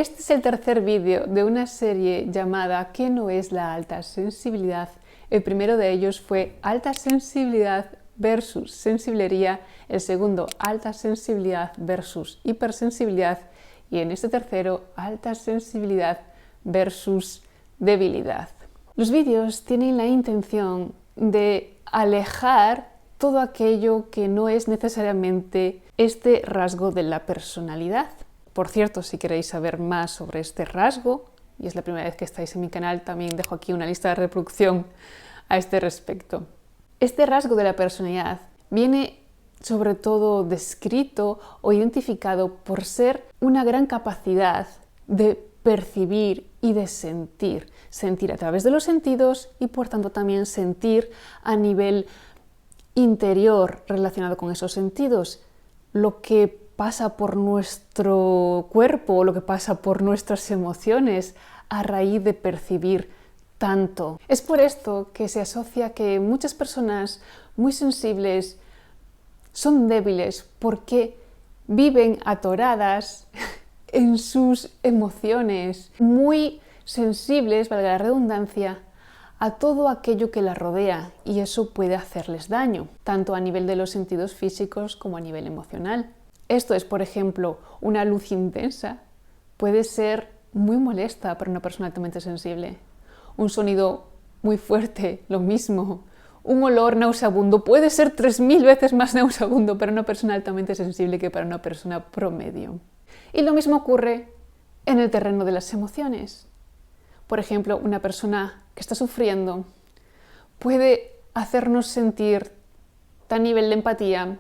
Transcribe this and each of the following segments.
Este es el tercer vídeo de una serie llamada ¿Qué no es la alta sensibilidad? El primero de ellos fue alta sensibilidad versus sensiblería, el segundo alta sensibilidad versus hipersensibilidad y en este tercero alta sensibilidad versus debilidad. Los vídeos tienen la intención de alejar todo aquello que no es necesariamente este rasgo de la personalidad. Por cierto, si queréis saber más sobre este rasgo, y es la primera vez que estáis en mi canal, también dejo aquí una lista de reproducción a este respecto. Este rasgo de la personalidad viene sobre todo descrito o identificado por ser una gran capacidad de percibir y de sentir. Sentir a través de los sentidos y por tanto también sentir a nivel interior relacionado con esos sentidos. Lo que pasa por nuestro cuerpo o lo que pasa por nuestras emociones a raíz de percibir tanto. Es por esto que se asocia que muchas personas muy sensibles son débiles porque viven atoradas en sus emociones, muy sensibles, valga la redundancia, a todo aquello que las rodea y eso puede hacerles daño, tanto a nivel de los sentidos físicos como a nivel emocional. Esto es, por ejemplo, una luz intensa puede ser muy molesta para una persona altamente sensible. Un sonido muy fuerte, lo mismo. Un olor nauseabundo puede ser 3000 veces más nauseabundo para una persona altamente sensible que para una persona promedio. Y lo mismo ocurre en el terreno de las emociones. Por ejemplo, una persona que está sufriendo puede hacernos sentir tal nivel de empatía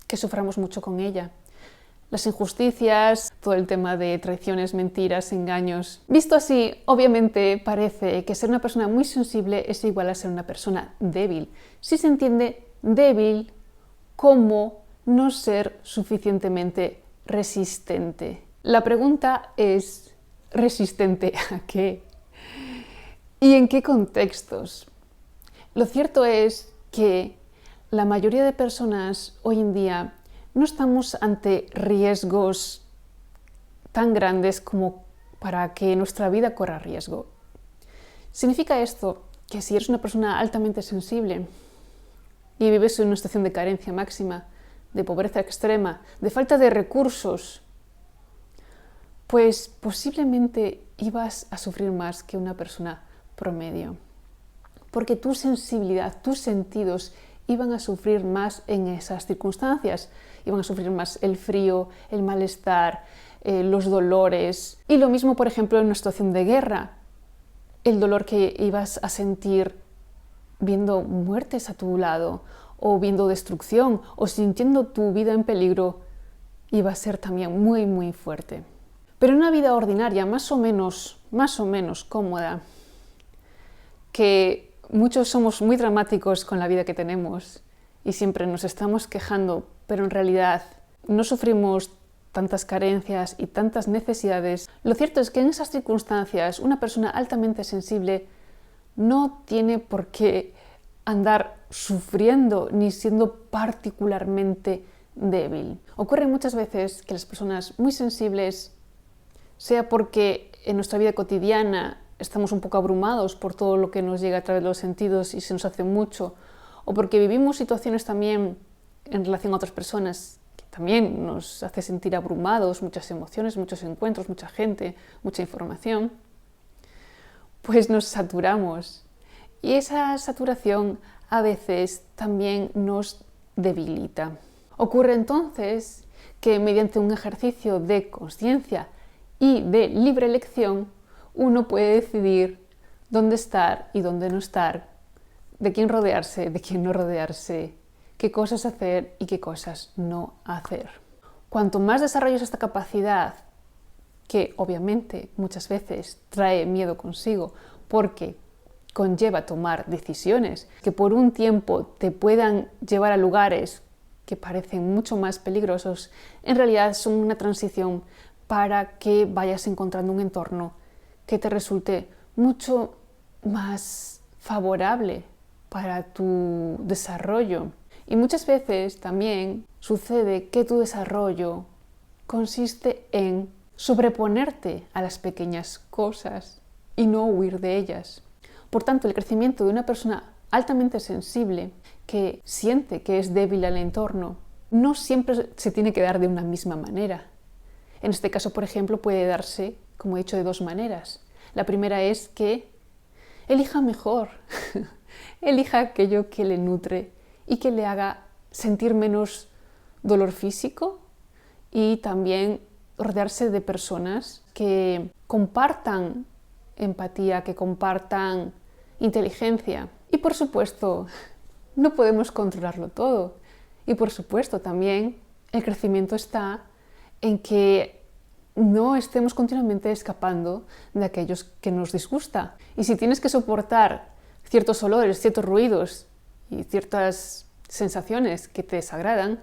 que suframos mucho con ella. Las injusticias, todo el tema de traiciones, mentiras, engaños. Visto así, obviamente parece que ser una persona muy sensible es igual a ser una persona débil. Si se entiende débil como no ser suficientemente resistente. La pregunta es, ¿resistente a qué? ¿Y en qué contextos? Lo cierto es que la mayoría de personas hoy en día no estamos ante riesgos tan grandes como para que nuestra vida corra riesgo. ¿Significa esto que si eres una persona altamente sensible y vives en una situación de carencia máxima, de pobreza extrema, de falta de recursos, pues posiblemente ibas a sufrir más que una persona promedio? Porque tu sensibilidad, tus sentidos iban a sufrir más en esas circunstancias. Iban a sufrir más el frío, el malestar, los dolores. Y lo mismo, por ejemplo, en una situación de guerra. El dolor que ibas a sentir viendo muertes a tu lado, o viendo destrucción, o sintiendo tu vida en peligro, iba a ser también muy, muy fuerte. Pero en una vida ordinaria, más o menos cómoda, que muchos somos muy dramáticos con la vida que tenemos y siempre nos estamos quejando, pero en realidad no sufrimos tantas carencias y tantas necesidades. Lo cierto es que en esas circunstancias una persona altamente sensible no tiene por qué andar sufriendo ni siendo particularmente débil. Ocurre muchas veces que las personas muy sensibles, sea porque en nuestra vida cotidiana estamos un poco abrumados por todo lo que nos llega a través de los sentidos y se nos hace mucho, o porque vivimos situaciones también en relación a otras personas que también nos hace sentir abrumados, muchas emociones, muchos encuentros, mucha gente, mucha información, pues nos saturamos. Y esa saturación a veces también nos debilita. Ocurre entonces que mediante un ejercicio de conciencia y de libre elección, uno puede decidir dónde estar y dónde no estar, de quién rodearse, de quién no rodearse, qué cosas hacer y qué cosas no hacer. Cuanto más desarrolles esta capacidad, que obviamente muchas veces trae miedo consigo, porque conlleva tomar decisiones que por un tiempo te puedan llevar a lugares que parecen mucho más peligrosos, en realidad son una transición para que vayas encontrando un entorno que te resulte mucho más favorable para tu desarrollo. Y muchas veces también sucede que tu desarrollo consiste en sobreponerte a las pequeñas cosas y no huir de ellas. Por tanto, el crecimiento de una persona altamente sensible que siente que es débil al entorno no siempre se tiene que dar de una misma manera. En este caso, por ejemplo, puede darse, como he dicho, de dos maneras. La primera es que elija mejor, elija aquello que le nutre y que le haga sentir menos dolor físico y también rodearse de personas que compartan empatía, que compartan inteligencia. Y por supuesto, no podemos controlarlo todo. Y por supuesto también el crecimiento está en que no estemos continuamente escapando de aquellos que nos disgusta. Y si tienes que soportar ciertos olores, ciertos ruidos y ciertas sensaciones que te desagradan,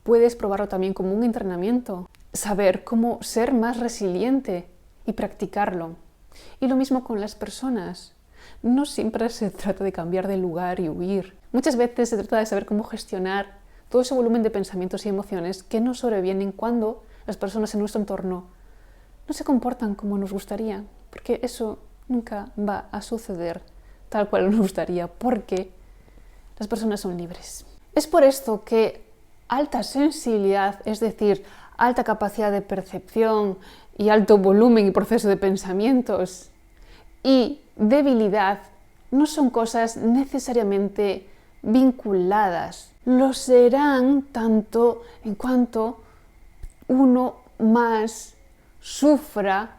puedes probarlo también como un entrenamiento, saber cómo ser más resiliente y practicarlo. Y lo mismo con las personas. No siempre se trata de cambiar de lugar y huir. Muchas veces se trata de saber cómo gestionar todo ese volumen de pensamientos y emociones que nos sobrevienen cuando las personas en nuestro entorno no se comportan como nos gustaría, porque eso nunca va a suceder tal cual nos gustaría, porque las personas son libres. Es por esto que alta sensibilidad, es decir, alta capacidad de percepción y alto volumen y proceso de pensamientos, y debilidad no son cosas necesariamente vinculadas. Lo serán tanto en cuanto uno más sufra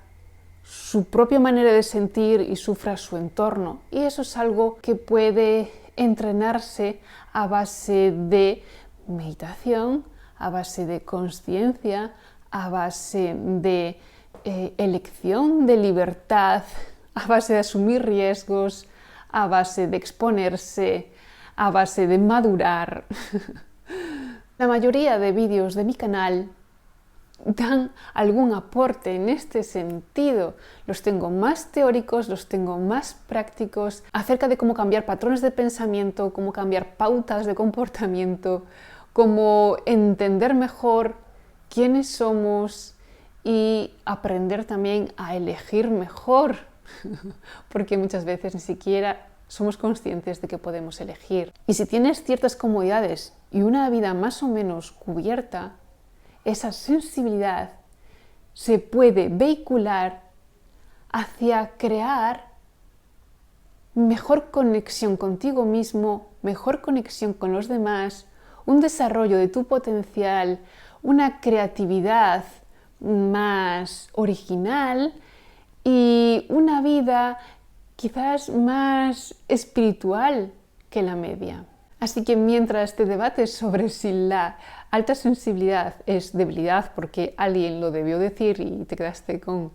su propia manera de sentir y sufra su entorno. Y eso es algo que puede entrenarse a base de meditación, a base de consciencia, a base de elección de libertad, a base de asumir riesgos, a base de exponerse, a base de madurar. La mayoría de vídeos de mi canal dan algún aporte en este sentido. Los tengo más teóricos, los tengo más prácticos, acerca de cómo cambiar patrones de pensamiento, cómo cambiar pautas de comportamiento, cómo entender mejor quiénes somos y aprender también a elegir mejor, porque muchas veces ni siquiera somos conscientes de que podemos elegir. Y si tienes ciertas comodidades y una vida más o menos cubierta, esa sensibilidad se puede vehicular hacia crear mejor conexión contigo mismo, mejor conexión con los demás, un desarrollo de tu potencial, una creatividad más original y una vida quizás más espiritual que la media. Así que mientras te debates sobre si la alta sensibilidad es debilidad porque alguien lo debió decir y te quedaste con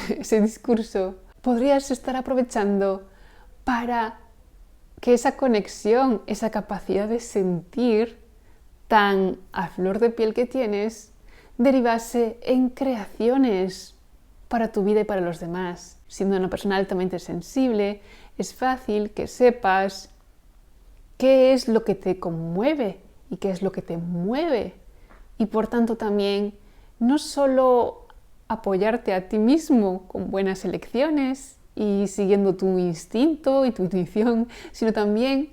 ese discurso, podrías estar aprovechando para que esa conexión, esa capacidad de sentir tan a flor de piel que tienes, derivase en creaciones para tu vida y para los demás. Siendo una persona altamente sensible, es fácil que sepas qué es lo que te conmueve y qué es lo que te mueve. Y por tanto también no solo apoyarte a ti mismo con buenas elecciones y siguiendo tu instinto y tu intuición, sino también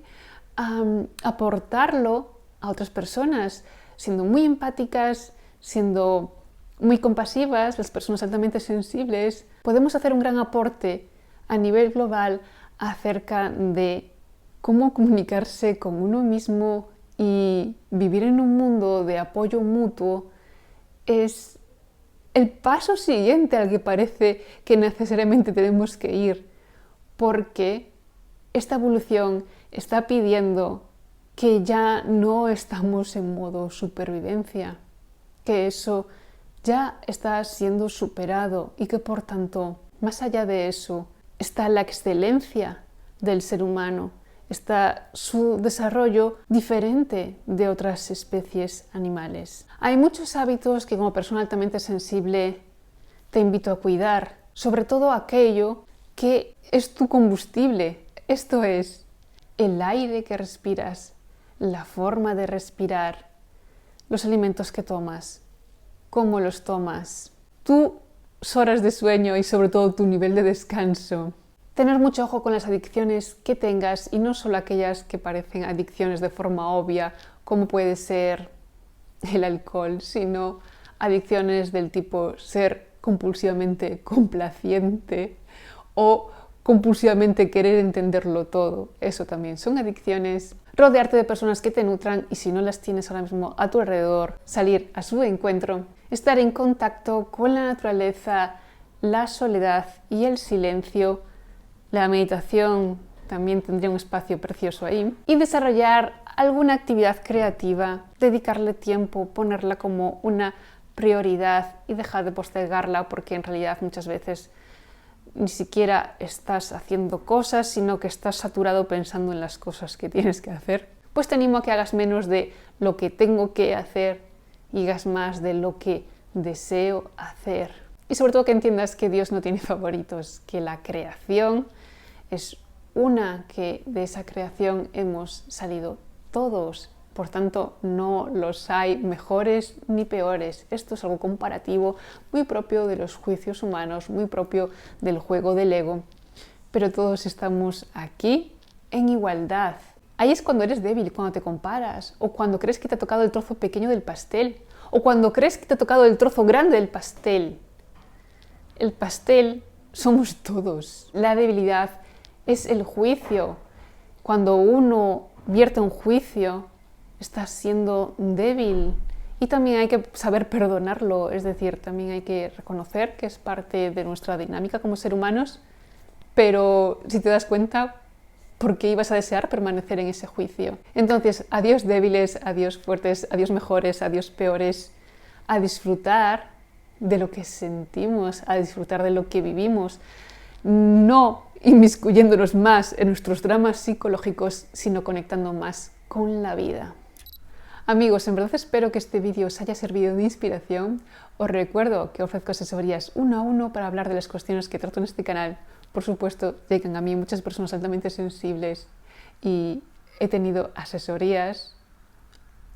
aportarlo a otras personas, siendo muy empáticas, siendo muy compasivas. Las personas altamente sensibles podemos hacer un gran aporte a nivel global acerca de cómo comunicarse con uno mismo y vivir en un mundo de apoyo mutuo. Es el paso siguiente al que parece que necesariamente tenemos que ir, porque esta evolución está pidiendo que ya no estamos en modo supervivencia, que eso ya está siendo superado y que por tanto, más allá de eso, está la excelencia del ser humano, está su desarrollo diferente de otras especies animales. Hay muchos hábitos que como persona altamente sensible te invito a cuidar, sobre todo aquello que es tu combustible, esto es, el aire que respiras, la forma de respirar, los alimentos que tomas, cómo los tomas, tus horas de sueño y sobre todo tu nivel de descanso. Tener mucho ojo con las adicciones que tengas y no solo aquellas que parecen adicciones de forma obvia, como puede ser el alcohol, sino adicciones del tipo ser compulsivamente complaciente o compulsivamente querer entenderlo todo. Eso también son adicciones. Rodearte de personas que te nutran y si no las tienes ahora mismo a tu alrededor, salir a su encuentro. Estar en contacto con la naturaleza, la soledad y el silencio. La meditación también tendría un espacio precioso ahí. Y desarrollar alguna actividad creativa, dedicarle tiempo, ponerla como una prioridad y dejar de postergarla porque en realidad muchas veces ni siquiera estás haciendo cosas, sino que estás saturado pensando en las cosas que tienes que hacer. Pues te animo a que hagas menos de lo que tengo que hacer y hagas más de lo que deseo hacer. Y sobre todo que entiendas que Dios no tiene favoritos, que la creación es una, que de esa creación hemos salido todos. Por tanto, no los hay mejores ni peores. Esto es algo comparativo, muy propio de los juicios humanos, muy propio del juego del ego. Pero todos estamos aquí en igualdad. Ahí es cuando eres débil, cuando te comparas, o cuando crees que te ha tocado el trozo pequeño del pastel, o cuando crees que te ha tocado el trozo grande del pastel. El pastel somos todos. La debilidad es el juicio. Cuando uno vierte un juicio, estás siendo débil. Y también hay que saber perdonarlo, es decir, también hay que reconocer que es parte de nuestra dinámica como seres humanos, pero si te das cuenta, ¿por qué ibas a desear permanecer en ese juicio? Entonces, adiós débiles, adiós fuertes, adiós mejores, adiós peores, a disfrutar de lo que sentimos, a disfrutar de lo que vivimos, no inmiscuyéndonos más en nuestros dramas psicológicos, sino conectando más con la vida. Amigos, en verdad espero que este vídeo os haya servido de inspiración. Os recuerdo que ofrezco asesorías uno a uno para hablar de las cuestiones que trato en este canal. Por supuesto, llegan a mí muchas personas altamente sensibles y he tenido asesorías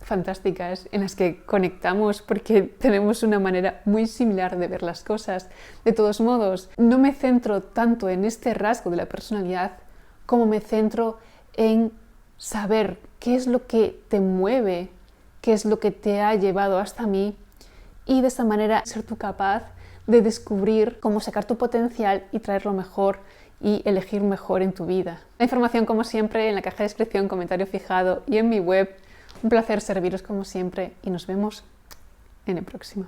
fantásticas en las que conectamos porque tenemos una manera muy similar de ver las cosas. De todos modos, no me centro tanto en este rasgo de la personalidad como me centro en saber qué es lo que te mueve, qué es lo que te ha llevado hasta mí y de esa manera ser tú capaz de descubrir cómo sacar tu potencial y traerlo mejor y elegir mejor en tu vida. La información, como siempre, en la caja de descripción, comentario fijado y en mi web. Un placer serviros como siempre y nos vemos en el próximo.